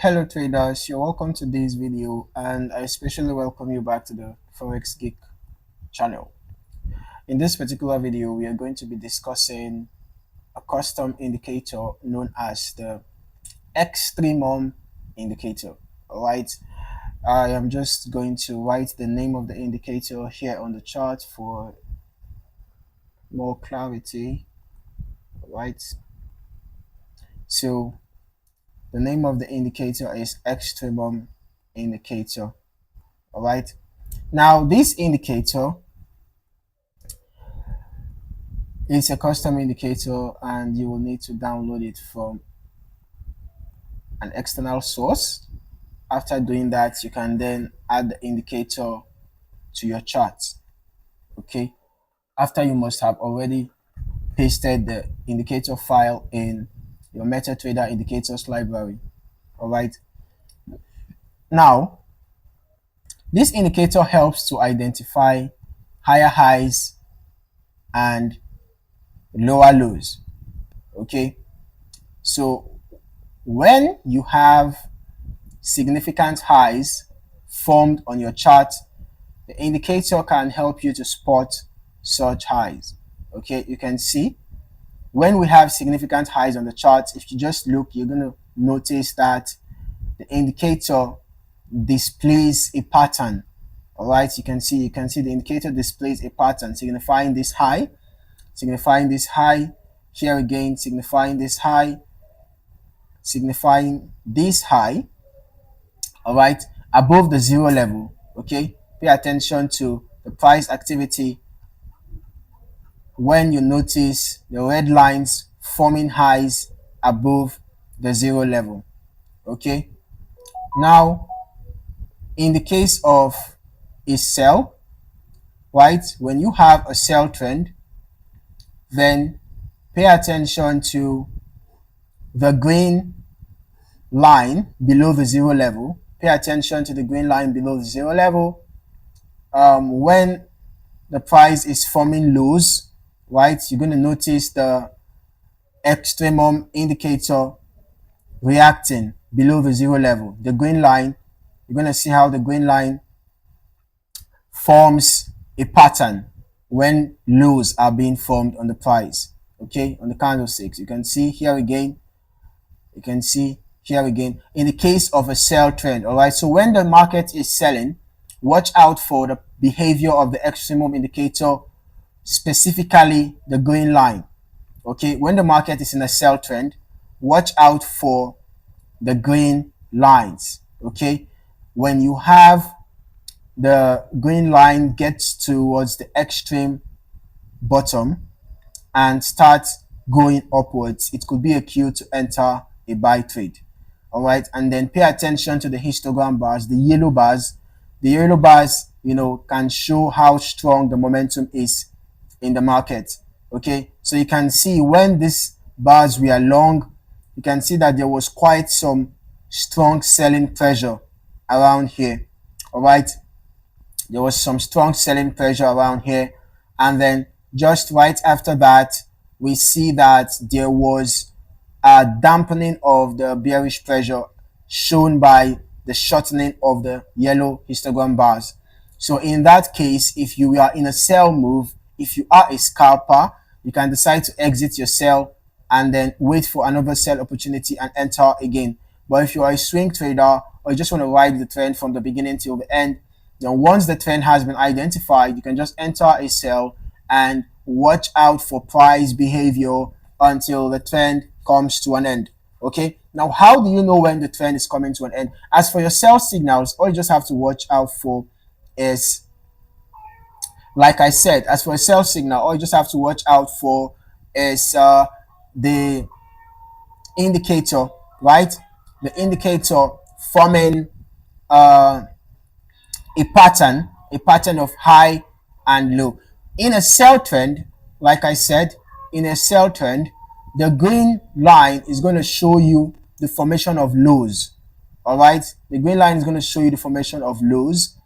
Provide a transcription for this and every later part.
Hello traders, you're welcome to this video and I especially welcome you back to the Forex Geek channel. In this particular video, we are going to be discussing a custom indicator known as the Extremum Indicator. Alright, I am just going to write the name of the indicator here on the chart for more clarity. Alright, so the name of the indicator is Extremum Indicator. All right. Now, this indicator is a custom indicator and you will need to download it from an external source. After doing that, you can then add the indicator to your chart. Okay. After you must have already pasted the indicator file in your MetaTrader indicators library. All right. Now, this indicator helps to identify higher highs and lower lows. Okay, so when you have significant highs formed on your chart, the indicator can help you to spot such highs. Okay, you can see when we have significant highs on the chart, if you just look, you're going to notice that the indicator displays a pattern. All right, you can see the indicator displays a pattern signifying this high, here again signifying this high, signifying this high. All right, above the zero level. Okay, pay attention to the price activity when you notice the red lines forming highs above the zero level. Okay, now in the case of a sell, right, when you have a sell trend, then pay attention to the green line below the zero level. Pay attention to the green line below the zero level. When the price is forming lows, right, you're going to notice the extremum indicator reacting below the zero level. The green line, you're going to see how the green line forms a pattern when lows are being formed on the price. Okay, on the candlesticks, you can see here again, in the case of a sell trend. All right, so when the market is selling, watch out for the behavior of the extremum indicator, specifically the green line. Okay, when the market is in a sell trend, watch out for the green lines. Okay, when you have the green line gets towards the extreme bottom and starts going upwards, it could be a cue to enter a buy trade. All right, and then pay attention to the histogram bars, the yellow bars. The yellow bars, can show how strong the momentum is in the market. Okay, so you can see when these bars were long, you can see that there was quite some strong selling pressure around here. All right, there was some strong selling pressure around here, and then just right after that, we see that there was a dampening of the bearish pressure shown by the shortening of the yellow histogram bars. So in that case, if you are in a sell move, if you are a scalper, you can decide to exit your sell and then wait for another sell opportunity and enter again. But if you are a swing trader or you just want to ride the trend from the beginning till the end, then once the trend has been identified, you can just enter a sell and watch out for price behavior until the trend comes to an end. Okay, now how do you know when the trend is coming to an end? As for your sell signals, all you just have to watch out for is, like I said, as for a sell signal, all you just have to watch out for is the indicator, right? The indicator forming a pattern of high and low. In a sell trend, like I said, in a sell trend, the green line is going to show you the formation of lows. All right, the green line is going to show you the formation of lows.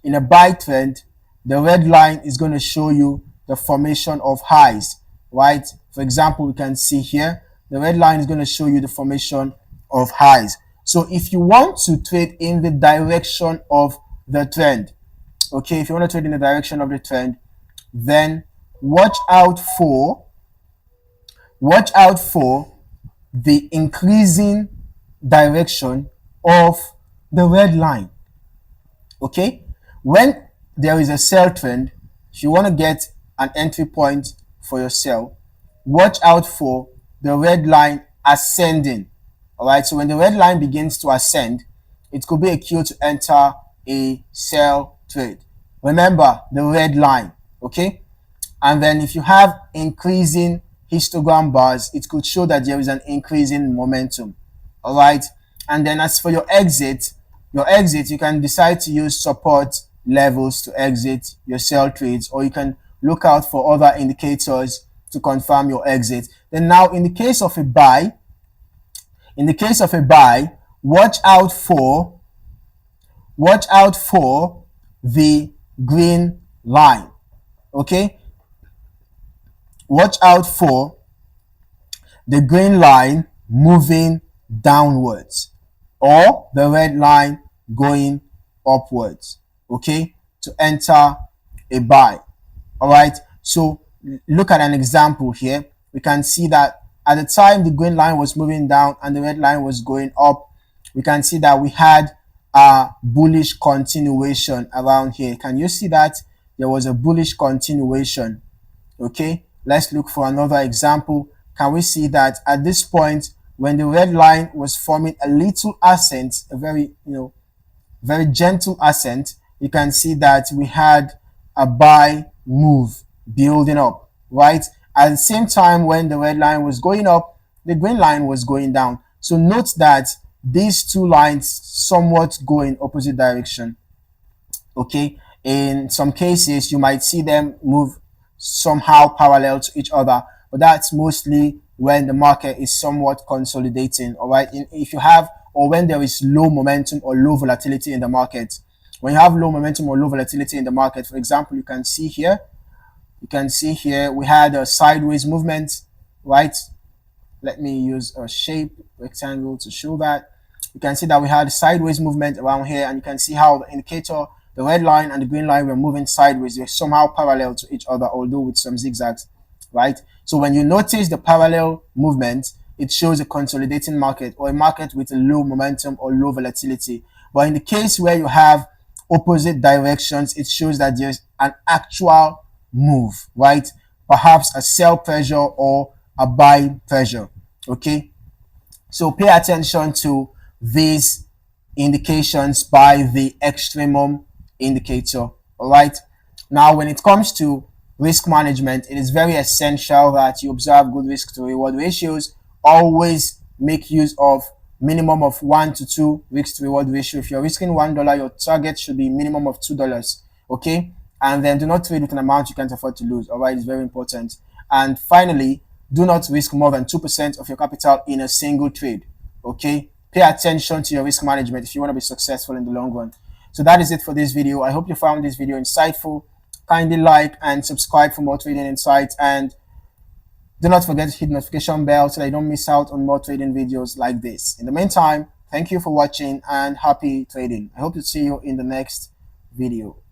In a buy trend, the red line is going to show you the formation of highs, right? For example, we can see here, the red line is going to show you the formation of highs. So if you want to trade in the direction of the trend, okay, if you want to trade in the direction of the trend, then watch out for the increasing direction of the red line. Okay, when there is a sell trend, if you want to get an entry point for your sell, watch out for the red line ascending. All right, so when the red line begins to ascend, it could be a cue to enter a sell trade. Remember the red line. Okay, and then if you have increasing histogram bars, it could show that there is an increase in momentum. All right, and then as for your exit, you can decide to use support levels to exit your sell trades, or you can look out for other indicators to confirm your exit. Then now in the case of a buy, watch out for the green line. Okay, watch out for the green line moving downwards or the red line going upwards, okay, to enter a buy. All right, so look at an example here. We can see that at the time the green line was moving down and the red line was going up, we can see that we had a bullish continuation around here. Can you see that there was a bullish continuation? Okay, let's look for another example. Can we see that at this point, when the red line was forming a little ascent, a very very gentle ascent, you can see that we had a buy move building up, right? At the same time, when the red line was going up, the green line was going down. So note that these two lines somewhat go in opposite direction. Okay, in some cases you might see them move somehow parallel to each other, but that's mostly when the market is somewhat consolidating. All right, if you have, or when there is low momentum or low volatility in the market. When you have low momentum or low volatility in the market, for example, you can see here we had a sideways movement, right? Let me use a shape rectangle to show that. You can see that we had a sideways movement around here, and you can see how the indicator, the red line and the green line, were moving sideways. They're somehow parallel to each other, although with some zigzags, right? So when you notice the parallel movement, it shows a consolidating market or a market with a low momentum or low volatility. But in the case where you have opposite directions, it shows that there's an actual move, right? Perhaps a sell pressure or a buy pressure. Okay, so pay attention to these indications by the Extremum indicator. All right, now when it comes to risk management, it is very essential that you observe good risk to reward ratios. Always make use of minimum of 1 to 2 risk to reward ratio. If you're risking $1, your target should be minimum of $2. Okay, and then do not trade with an amount you can't afford to lose. All right, it's very important. And finally, do not risk more than 2% of your capital in a single trade. Okay, pay attention to your risk management if you want to be successful in the long run. So that is it for this video. I hope you found this video insightful. Kindly like and subscribe for more trading insights, and do not forget to hit the notification bell so that you don't miss out on more trading videos like this. In the meantime, thank you for watching and happy trading. I hope to see you in the next video.